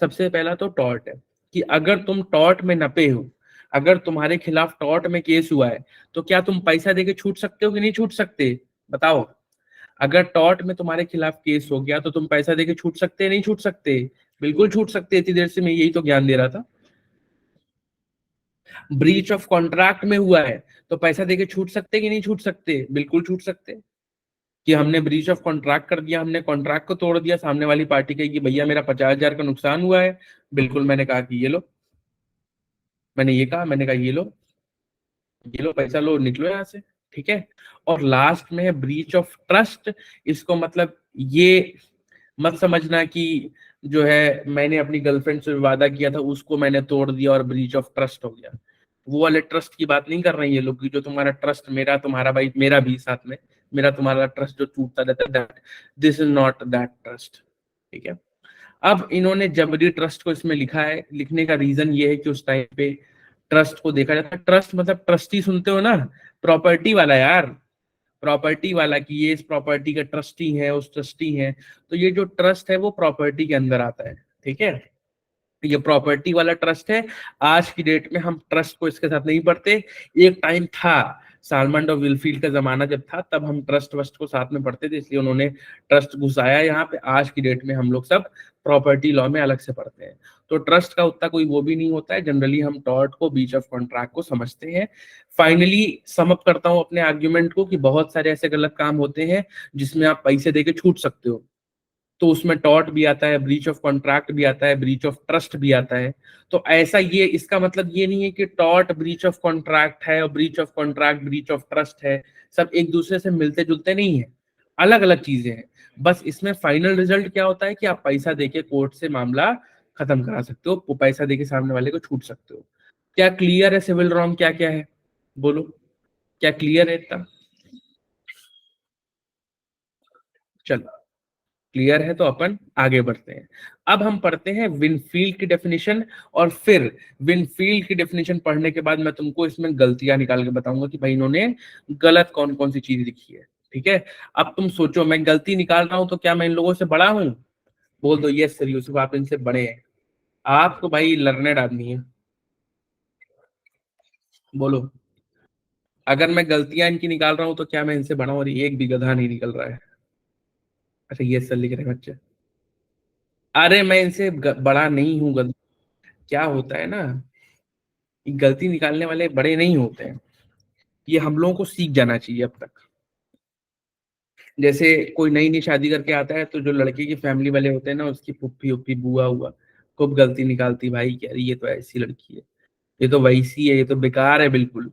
सबसे पहला तो टॉर्ट है, कि अगर तुम टॉर्ट में नपे हो, अगर तुम्हारे खिलाफ टॉर्ट में केस हुआ है, तो क्या तुम पैसा देके छूट सकते हो कि नहीं छूट सकते? बताओ। अगर टॉर्ट में तुम्हारे खिलाफ केस हो गया तो तुम पैसा देके छूट सकते नहीं छूट सकते? बिल्कुल छूट सकते। इतनी देर से मैं यही तो ज्ञान दे रहा था। ब्रीच ऑफ कॉन्ट्रैक्ट में हुआ है तो पैसा देके छूट सकते कि नहीं छूट सकते? बिल्कुल छूट सकते। कि हमने ब्रीच ऑफ कॉन्ट्रैक्ट कर दिया, हमने कॉन्ट्रैक्ट को तोड़ दिया, सामने वाली पार्टी कही कि भैया मेरा 50,000 का नुकसान हुआ है, बिल्कुल मैंने कहा कि ये लो, मैंने ये कहा, मैंने कहा ये लो पैसा लो, निकलो यहाँ से। ठीक है। और लास्ट में है ब्रीच ऑफ ट्रस्ट। इसको मतलब ये मत समझना कि जो है मैंने अपनी गर्लफ्रेंड से वादा किया था उसको मैंने तोड़ दिया और ब्रीच ऑफ ट्रस्ट हो गया। वो वाले ट्रस्ट की बात नहीं कर रहे हैं ये लोग, कि जो तुम्हारा ट्रस्ट, मेरा तुम्हारा भाई, मेरा भी साथ में, मेरा तुम्हारा ट्रस्ट जो टूटता रहता है, this is not that trust. ठीक है। अब इन्होंने जबरी ट्रस्ट को इसमें लिखा है, लिखने का रीजन ये है कि उस टाइम पे ट्रस्ट को देखा जाता है। ट्रस्ट मतलब ट्रस्टी सुनते हो ना, प्रॉपर्टी वाला यार, प्रॉपर्टी वाला, कि ये इस प्रॉपर्टी का ट्रस्टी है, उस ट्रस्टी है। तो ये जो ट्रस्ट है वो प्रॉपर्टी के अंदर आता है। ठीक है। ये प्रॉपर्टी वाला ट्रस्ट है। आज की डेट में हम ट्रस्ट को इसके साथ नहीं पढ़ते। एक टाइम था, सालमंड और विलफील्ड का जमाना जब था, तब हम ट्रस्ट वस्ट को साथ में पढ़ते थे, इसलिए उन्होंने ट्रस्ट घुसाया यहाँ पे। आज की डेट में हम लोग सब प्रॉपर्टी लॉ में अलग से पढ़ते हैं। तो ट्रस्ट का उतना कोई वो भी नहीं होता है। जनरली हम टॉर्ट को, बीच ऑफ कॉन्ट्रैक्ट को समझते हैं। फाइनली सम अप करता हूं अपने आर्ग्यूमेंट को, कि बहुत सारे ऐसे गलत काम होते हैं जिसमें आप पैसे देके छूट सकते हो। तो उसमें टॉर्ट भी आता है, ब्रीच ऑफ कॉन्ट्रैक्ट भी आता है, ब्रीच ऑफ ट्रस्ट भी आता है। तो ऐसा, ये इसका मतलब ये नहीं है कि टॉर्ट ब्रीच ऑफ कॉन्ट्रैक्ट है और breach of contract breach of trust है। सब एक दूसरे से मिलते जुलते नहीं है, अलग अलग चीजें हैं। बस इसमें फाइनल रिजल्ट क्या होता है कि आप पैसा देके कोर्ट से मामला खत्म करा सकते हो, वो पैसा देके सामने वाले को छूट सकते हो। क्या क्लियर है सिविल रॉन्ग क्या क्या है? बोलो, क्या क्लियर है इतना? चलो, क्लियर है तो अपन आगे बढ़ते हैं। अब हम पढ़ते हैं विनफील्ड की डेफिनेशन। और फिर विनफील्ड की डेफिनेशन पढ़ने के बाद मैं तुमको इसमें गलतियां निकाल के बताऊंगा कि भाई इन्होंने गलत कौन कौन सी चीज लिखी है। ठीक है। अब तुम सोचो, मैं गलती निकाल रहा हूं तो क्या मैं इन लोगों से बड़ा हूं? बोल दो यस सर यूसुफ, आप इनसे बड़े हैं। आप तो भाई लर्नेड आदमी है। बोलो, अगर मैं गलतियां इनकी निकाल रहा हूं तो क्या मैं इनसे बड़ा हूं? और एक भी गधा नहीं निकल रहा है। अच्छा यस सर लिख रहे हैं बच्चे। अरे मैं इनसे बड़ा नहीं हूँ गधा। क्या होता है ना, गलती निकालने वाले बड़े नहीं होते हैं। ये हम लोगों को सीख जाना चाहिए अब तक। जैसे कोई नई नई शादी करके आता है तो जो लड़के की फैमिली वाले होते हैं ना, उसकी पुप्पी उप्पी बुआ हुआ खूब गलती निकालती, भाई कह रही ये तो ऐसी लड़की है, ये तो वैसी है, ये तो बेकार है बिल्कुल।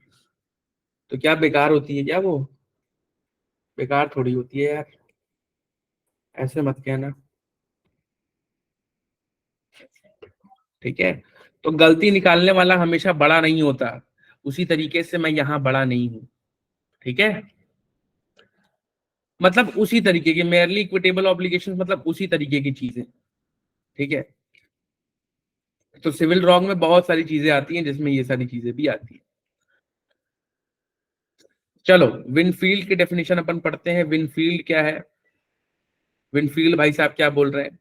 तो क्या बेकार होती है क्या वो? बेकार थोड़ी होती है यार, ऐसे मत कहना। ठीक है। तो गलती निकालने वाला हमेशा बड़ा नहीं होता। उसी तरीके से मैं यहाँ बड़ा नहीं हूँ। ठीक है। मतलब उसी तरीके की मेयरली इक्विटेबल ऑब्लिगेशन, मतलब उसी तरीके की चीजें। ठीक है। तो सिविल रॉन्ग में बहुत सारी चीजें आती हैं जिसमें ये सारी चीजें भी आती हैं। चलो विनफील्ड की डेफिनेशन अपन पढ़ते हैं। विनफील्ड क्या है? विनफील्ड भाई साहब क्या बोल रहे हैं?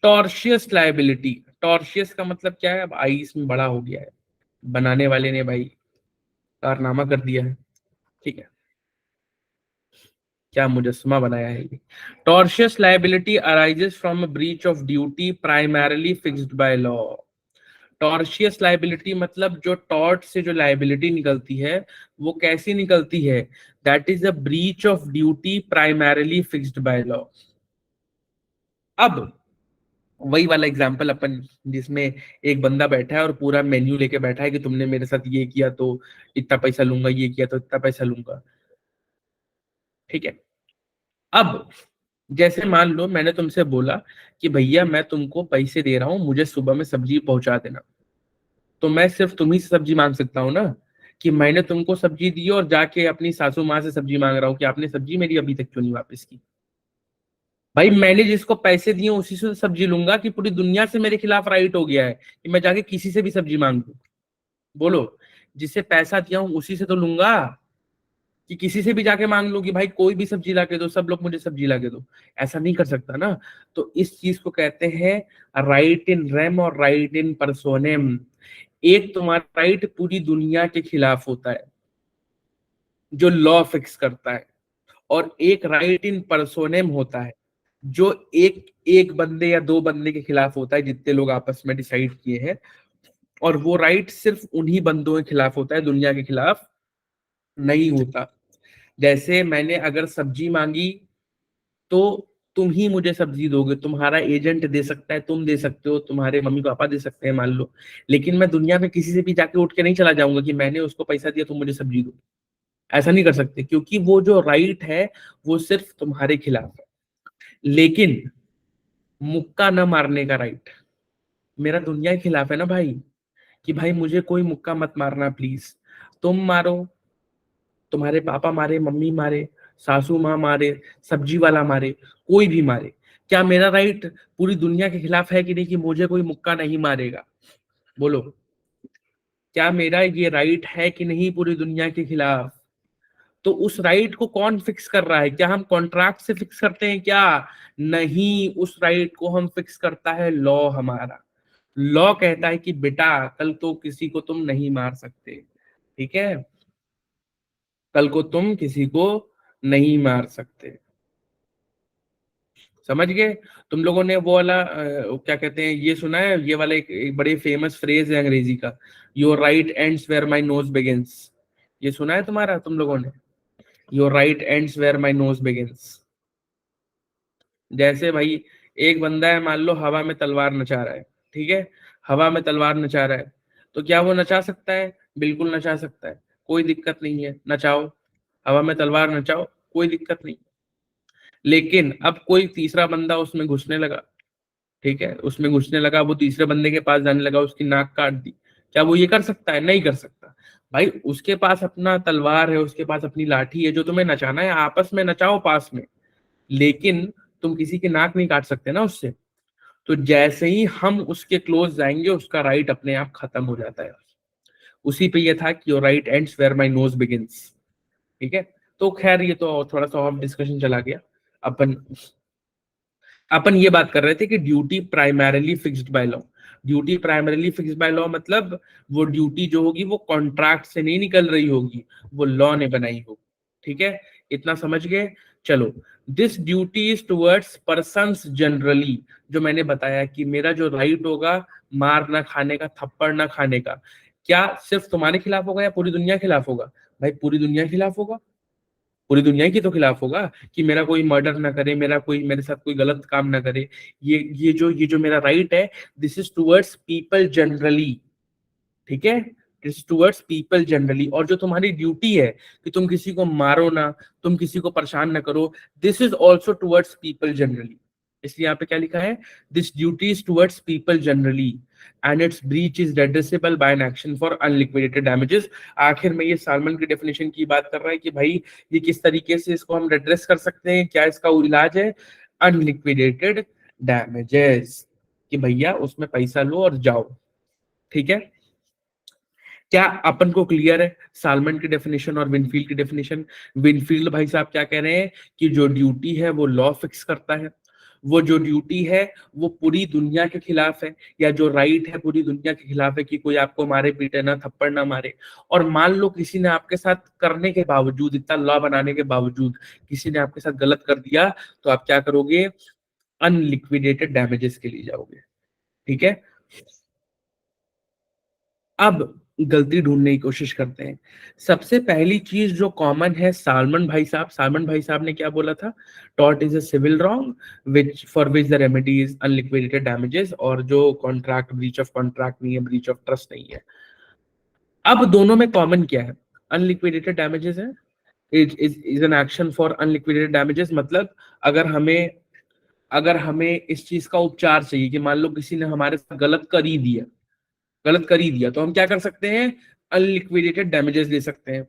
टॉर्शियस लायबिलिटी। टॉर्शियस का मतलब क्या है? अब आई इसमें बड़ा हो गया है, बनाने वाले ने भाई कारनामा कर दिया है, ठीक है, क्या मुजस्समा बनाया है ये। Tortious liability arises from a breach of duty primarily fixed by law. Tortious liability मतलब जो टॉर्ट से जो लायबिलिटी निकलती है वो कैसी निकलती है? That is a breach of duty primarily fixed by law. अब वही वाला एग्जांपल अपन, जिसमें एक बंदा बैठा है और पूरा मेन्यू लेके बैठा है कि तुमने मेरे साथ ये किया तो इतना पैसा लूंगा, ये किया तो इतना पैसा लूंगा, ठीक है। अब जैसे मान लो मैंने तुमसे बोला कि भैया मैं तुमको पैसे दे रहा हूँ, मुझे सुबह में सब्जी पहुंचा देना, तो मैं सिर्फ तुम्ही से सब्जी मांग सकता हूँ ना, कि मैंने तुमको सब्जी दी और जाके अपनी सासू माँ से सब्जी मांग रहा हूँ कि आपने सब्जी मेरी अभी तक क्यों नहीं वापस की? भाई मैंने जिसको पैसे दिए उसी से सब्जी लूंगा, कि पूरी दुनिया से मेरे खिलाफ राइट हो गया है कि मैं जाके किसी से भी सब्जी मांग लूं? बोलो, जिससे पैसा दिया हूं उसी से तो लूंगा, कि किसी से भी जाके मांग लूं कि भाई कोई भी सब्जी ला के दो, सब लोग मुझे सब्जी ला के दो? ऐसा नहीं कर सकता ना। तो इस चीज को कहते हैं राइट इन रेम और राइट इन पर्सोनेम। एक तुम्हारा राइट पूरी दुनिया के खिलाफ होता है जो लॉ फिक्स करता है, और एक राइट इन पर्सोनेम होता है जो एक एक बंदे या दो बंदे के खिलाफ होता है, जितने लोग आपस में डिसाइड किए हैं, और वो राइट सिर्फ उन्हीं बंदों के खिलाफ होता है, दुनिया के खिलाफ नहीं होता। जैसे मैंने अगर सब्जी मांगी तो तुम ही मुझे सब्जी दोगे, तुम्हारा एजेंट दे सकता है, तुम दे सकते हो, तुम्हारे मम्मी पापा दे सकते हैं मान लो, लेकिन मैं दुनिया में किसी से भी जाके उठ के नहीं चला जाऊंगा कि मैंने उसको पैसा दिया तुम मुझे सब्जी दो। ऐसा नहीं कर सकते, क्योंकि वो जो राइट है वो सिर्फ तुम्हारे खिलाफ है। लेकिन मुक्का न मारने का राइट मेरा दुनिया के खिलाफ है ना भाई, कि भाई मुझे कोई मुक्का मत मारना प्लीज। तुम मारो, तुम्हारे पापा मारे, मम्मी मारे, सासू माँ मारे, सब्जी वाला मारे, कोई भी मारे, क्या मेरा राइट पूरी दुनिया के खिलाफ है कि नहीं, कि मुझे कोई मुक्का नहीं मारेगा? बोलो, क्या मेरा ये राइट है कि नहीं पूरी दुनिया के खिलाफ? तो उस राइट को कौन फिक्स कर रहा है? क्या हम कॉन्ट्रैक्ट से फिक्स करते हैं क्या? नहीं, उस राइट को हम फिक्स करता है लॉ हमारा। लॉ कहता है कि बेटा कल तो किसी को तुम नहीं मार सकते, ठीक है, कल को तुम किसी को नहीं मार सकते। समझ गए? तुम लोगों ने वो वाला क्या कहते हैं, ये सुना है, ये वाला एक बड़े फेमस फ्रेज है अंग्रेजी का, your right ends where my nose begins. ये सुना है तुम्हारा तुम लोगों ने? Your right ends where my nose begins. जैसे भाई एक बंदा है मान लो हवा में तलवार नचा रहा है, ठीक है, हवा में तलवार नचा रहा है, तो क्या वो नचा सकता है? बिल्कुल नचा सकता है, कोई दिक्कत नहीं है, नचाओ, हवा में तलवार नचाओ, कोई दिक्कत नहीं। लेकिन अब कोई तीसरा बंदा उसमें घुसने लगा, ठीक है, उसमें घुसने लगा, वो तीसरे बंदे के पास जाने लगा, उसकी नाक काट दी, क्या वो ये कर सकता है? नहीं कर सकता। भाई उसके पास अपना तलवार है, उसके पास अपनी लाठी है, जो तुम्हें नचाना है आपस में नचाओ पास में, लेकिन तुम किसी की नाक नहीं काट सकते ना उससे। तो जैसे ही हम उसके क्लोज जाएंगे उसका राइट अपने आप खत्म हो जाता है। उसी पे ये था कि your right ends where my nose begins, ठीक है। तो खैर ये तो थोड़ा सा ऑफ डिस्कशन चला गया। अपन अपन ये बात कर रहे थे कि duty primarily fixed by law. Duty primarily fixed by law मतलब वो ड्यूटी जो होगी वो कॉन्ट्रैक्ट से नहीं निकल रही होगी, वो लॉ ने बनाई होगी, ठीक है। इतना समझ गए? चलो, this duty is towards persons generally. जो मैंने बताया कि मेरा जो राइट होगा मार ना खाने का, थप्पड़ ना खाने का, क्या सिर्फ तुम्हारे खिलाफ होगा या पूरी दुनिया के खिलाफ होगा? भाई पूरी दुनिया के खिलाफ होगा, पूरी दुनिया की तो खिलाफ होगा, कि मेरा कोई मर्डर ना करे, मेरा कोई मेरे साथ कोई गलत काम ना करे। ये जो मेरा राइट है, this is towards people generally, ठीक है, दिस टुवर्ड्स पीपल जनरली। और जो तुम्हारी ड्यूटी है कि तुम किसी को मारो ना, तुम किसी को परेशान ना करो, this is also towards people generally. इसलिए यहाँ पे क्या लिखा है? This duty is towards people generally and its breach is redressable by an action for unliquidated damages. आखिर में ये सालमन की डेफिनेशन की बात कर रहा है कि भाई ये किस तरीके से इसको हम रेड्रेस कर सकते हैं, क्या इसका इलाज है? अनलिक्विडेटेड डैमेजेस, कि भैया उसमें पैसा लो और जाओ, ठीक है। क्या अपन को क्लियर है सालमन की डेफिनेशन और विनफील्ड की डेफिनेशन? विनफील्ड भाई साहब क्या कह रहे हैं कि जो ड्यूटी है वो लॉ फिक्स करता है, वो जो ड्यूटी है वो पूरी दुनिया के खिलाफ है, या जो राइट है पूरी दुनिया के खिलाफ है कि कोई आपको मारे पीटे ना, थप्पड़ ना मारे। और मान लो किसी ने आपके साथ करने के बावजूद, इतना लॉ बनाने के बावजूद किसी ने आपके साथ गलत कर दिया, तो आप क्या करोगे? अनलिक्विडेटेड डैमेजेस के लिए जाओगे। ठीक है, अब गलती ढूंढने की कोशिश करते हैं। सबसे पहली चीज जो कॉमन है, सालमन भाई साहब ने क्या बोला था? Tort is a civil wrong which for which the remedy is unliquidated damages, और जो कॉन्ट्रैक्ट, ब्रीच ऑफ कॉन्ट्रैक्ट नहीं है, ब्रीच ऑफ ट्रस्ट नहीं है। अब दोनों में कॉमन क्या है? अनलिक्विडेटेड डैमेजेस है, is an action for unliquidated damages. मतलब अगर हमें अगर हमें इस चीज का उपचार चाहिए कि मान लो किसी ने हमारे साथ गलत कर ही दिया, तो हम क्या कर सकते हैं? अनलिक्विडेटेड डैमेजेस ले सकते हैं।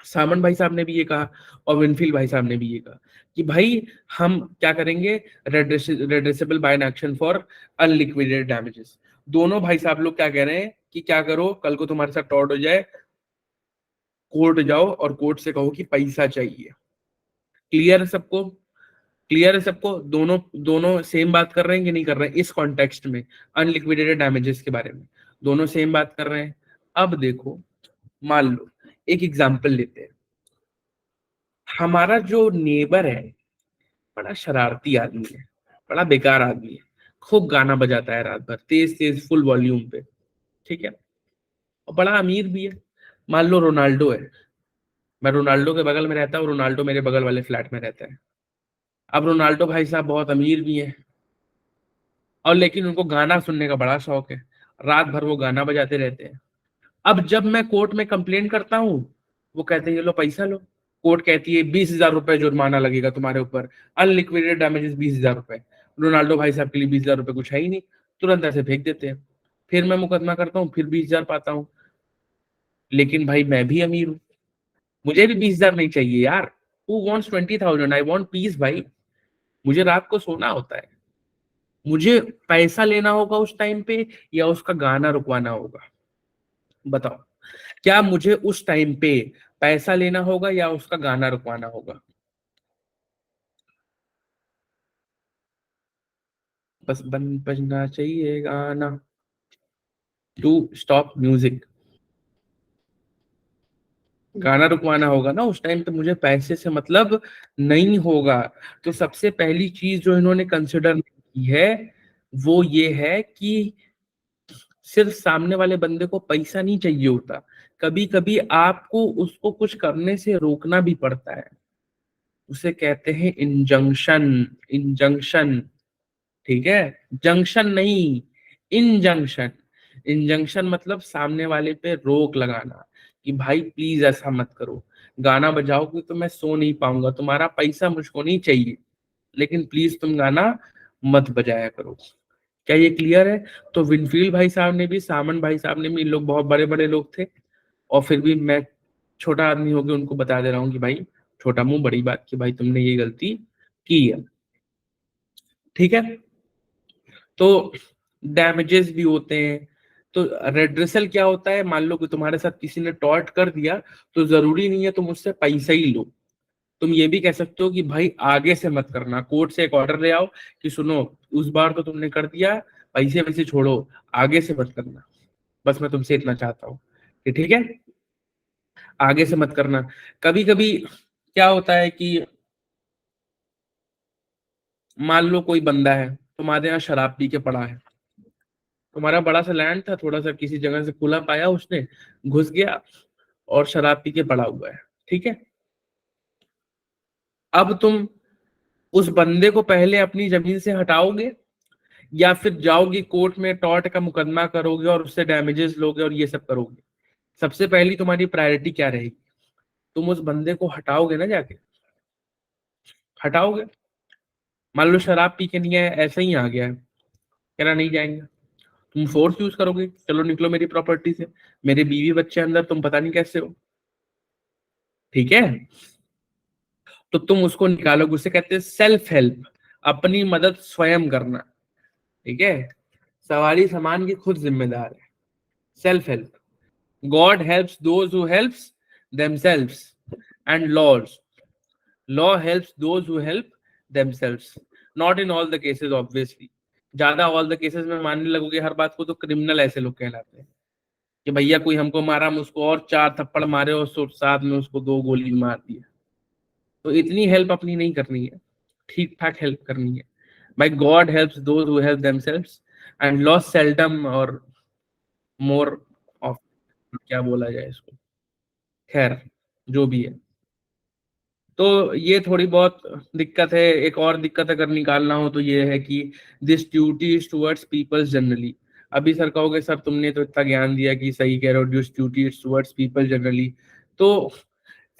सामन भाई साहब ने भी ये कहा और विनफील्ड भाई साहब ने भी ये कहा कि भाई हम क्या करेंगे? Redressable by an action for unliquidated damages. दोनों भाई साहब लोग क्या कह रहे हैं कि क्या करो, कल को तुम्हारे साथ टॉर्ट हो जाए, कोर्ट जाओ और कोर्ट से कहो कि पैसा चाहिए। क्लियर है सबको? क्लियर है सबको? दोनों दोनों सेम बात कर रहे हैं कि नहीं कर रहे हैं इस कॉन्टेक्स्ट में? अनलिक्विडेटेड डैमेजेस के बारे में दोनों सेम बात कर रहे हैं। अब देखो, मान लो एक एग्जांपल लेते हैं। हमारा जो नेबर है बड़ा शरारती आदमी है, बड़ा बेकार आदमी है, खूब गाना बजाता है रात भर तेज तेज फुल वॉल्यूम पे। ठीक है, और बड़ा अमीर भी है। मान लो रोनाल्डो है, मैं रोनाल्डो के बगल में रहता हूँ, रोनाल्डो मेरे बगल वाले फ्लैट में रहता है। अब रोनाल्डो भाई साहब बहुत अमीर भी है, और लेकिन उनको गाना सुनने का बड़ा शौक है, रात भर वो गाना बजाते रहते हैं। अब जब मैं कोर्ट में कंप्लेन करता हूँ, वो कहते हैं ये लो पैसा लो। कोर्ट कहती है 20,000 रुपए जुर्माना लगेगा तुम्हारे ऊपर, अनलिक्विडेड डैमेजेस 20,000 रुपए। रोनाल्डो भाई साहब के लिए 20,000 रुपए कुछ है ही नहीं, तुरंत ऐसे फेंक देते हैं। फिर मैं मुकदमा करता हूँ, फिर 20,000 पाता हूँ। लेकिन भाई मैं भी अमीर हूँ, मुझे भी 20,000 नहीं चाहिए यार। Who wants 20,000? I want piece भाई। मुझे रात को सोना होता है, मुझे पैसा लेना होगा उस टाइम पे या उसका गाना रुकवाना होगा? बताओ, क्या मुझे उस टाइम पे पैसा लेना होगा या उसका गाना रुकवाना होगा? बस बजना चाहिए गाना, टू स्टॉप म्यूजिक। गाना रुकवाना होगा ना उस टाइम पे, मुझे पैसे से मतलब नहीं होगा। तो सबसे पहली चीज जो इन्होंने कंसिडर की है वो ये है कि सिर्फ सामने वाले बंदे को पैसा नहीं चाहिए होता, कभी कभी आपको उसको कुछ करने से रोकना भी पड़ता है। उसे कहते हैं इंजंक्शन। इंजंक्शन, ठीक है? जंक्शन नहीं, इंजंक्शन। इंजंक्शन मतलब सामने वाले पे रोक लगाना कि भाई प्लीज ऐसा मत करो, गाना बजाओगे तो मैं सो नहीं पाऊंगा, तुम्हारा पैसा मुझको नहीं चाहिए, लेकिन प्लीज तुम गाना मत बजाया करो। क्या ये क्लियर है? तो विनफील्ड भाई साहब ने भी, सामन भाई साहब ने भी, इन लोग बहुत बड़े बड़े लोग थे, और फिर भी मैं छोटा आदमी हो गया उनको बता दे रहा हूँ कि भाई छोटा मुंह बड़ी बात, कि भाई तुमने ये गलती की है। ठीक है, तो डैमेजेस भी होते हैं। तो रेड्रेसल क्या होता है? मान लो कि तुम्हारे साथ किसी ने टॉर्ट कर दिया, तो जरूरी नहीं है तुम उससे पैसा ही लो। तुम ये भी कह सकते हो कि भाई आगे से मत करना, कोर्ट से एक ऑर्डर ले आओ कि सुनो, उस बार तो तुमने कर दिया, पैसे वैसे छोड़ो, आगे से मत करना। बस मैं तुमसे इतना चाहता हूँ कि ठीक है, आगे से मत करना। कभी कभी क्या होता है कि मान लो कोई बंदा है तुम्हारे यहाँ शराब पी के पड़ा है, तुम्हारा बड़ा सा लैंड था, थोड़ा सा किसी जगह से खुला पाया उसने, घुस गया और शराब पी के पड़ा हुआ है। ठीक है, अब तुम उस बंदे को पहले अपनी जमीन से हटाओगे या फिर जाओगे कोर्ट में टॉर्ट का मुकदमा करोगे और उससे डैमेजेस लोगे और ये सब करोगे? सबसे पहली तुम्हारी प्रायोरिटी क्या रहेगी? तुम उस बंदे को हटाओगे ना, जाके हटाओगे। मान लो शराब पी के नहीं आया, ऐसे ही आ गया है, कह रहा नहीं जाएंगे, तुम फोर्स यूज करोगे, चलो निकलो मेरी प्रॉपर्टी से, मेरे बीवी बच्चे अंदर, तुम पता नहीं कैसे हो। ठीक है, तो तुम उसको निकालोगे, उसे कहते हैं सेल्फ हेल्प, अपनी मदद स्वयं करना। ठीक है, सवारी सामान की खुद जिम्मेदार है, self help. God helps those who helps themselves, and law helps those who help themselves. Not in all the cases obviously. ज्यादा ऑल द केसेस में मानने लगोगे हर बात को तो क्रिमिनल ऐसे लोग कहलाते हैं कि भैया कोई हमको मारा, हम उसको और 4 थप्पड़ मारे और साथ में उसको 2 गोली मार दी। तो इतनी हेल्प अपनी नहीं करनी है, ठीक ठाक हेल्प करनी है भाई। God helps those who help themselves and loss seldom और मोर ऑफ, क्या बोला जाए इसको, खैर जो भी है। तो ये थोड़ी बहुत दिक्कत है। एक और दिक्कत अगर निकालना हो तो ये है कि this duty is towards peoples generally. अभी सर कहोगे सर तुमने तो इतना ज्ञान दिया कि सही कह रहे हो, this duty is towards people generally. तो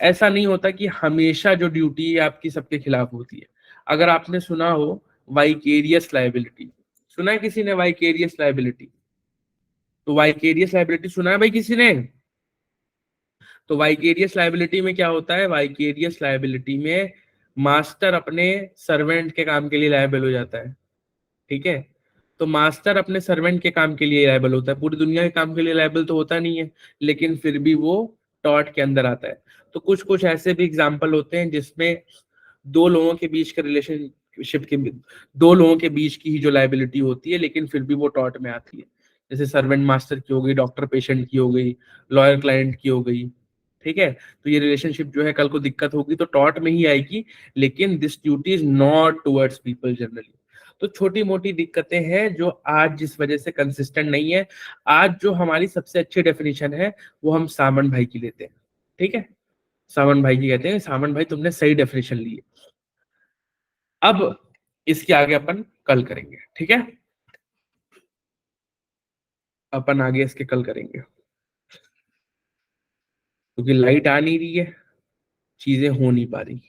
ऐसा नहीं होता कि हमेशा जो ड्यूटी है आपकी सबके खिलाफ होती है। अगर आपने सुना हो वाइकेरियस लाइबिलिटी, सुना है किसी ने वाइकेरियस लाइबिलिटी? तो वाइकेरियस लाइबिलिटी सुना है भाई किसी ने? तो वाइकेरियस लाइबिलिटी में क्या होता है? वाइकेरियस लाइबिलिटी में मास्टर अपने सर्वेंट के काम के लिए लायबल हो जाता है, ठीक है? तो मास्टर अपने सर्वेंट के काम के लिए लायबल होता है, पूरी दुनिया के काम के लिए लायबल तो होता नहीं है, लेकिन फिर भी वो टॉर्ट के अंदर आता है। तो कुछ कुछ ऐसे भी एग्जाम्पल होते हैं जिसमें दो लोगों के बीच के रिलेशनशिप के, दो लोगों के बीच की ही जो लाइबिलिटी होती है, लेकिन फिर भी वो टॉर्ट में आती है। जैसे सर्वेंट मास्टर की हो गई, डॉक्टर पेशेंट की हो गई, लॉयर क्लाइंट की हो गई, ठीक है? तो ये रिलेशनशिप जो है कल को दिक्कत होगी तो टॉर्ट में ही आएगी, लेकिन this duty is not towards people generally. तो छोटी मोटी दिक्कतें हैं जो आज जिस वजह से कंसिस्टेंट नहीं है। आज जो हमारी सबसे अच्छी डेफिनेशन है वो हम सामन भाई की लेते हैं, ठीक है? सामन भाई की कहते हैं, सामन भाई तुमने सही डेफिनेशन ली है। अब इसके आगे अपन कल करेंगे, ठीक है? अपन आगे इसके कल करेंगे, क्योंकि लाइट आ नहीं रही है, चीजें हो नहीं पा रही।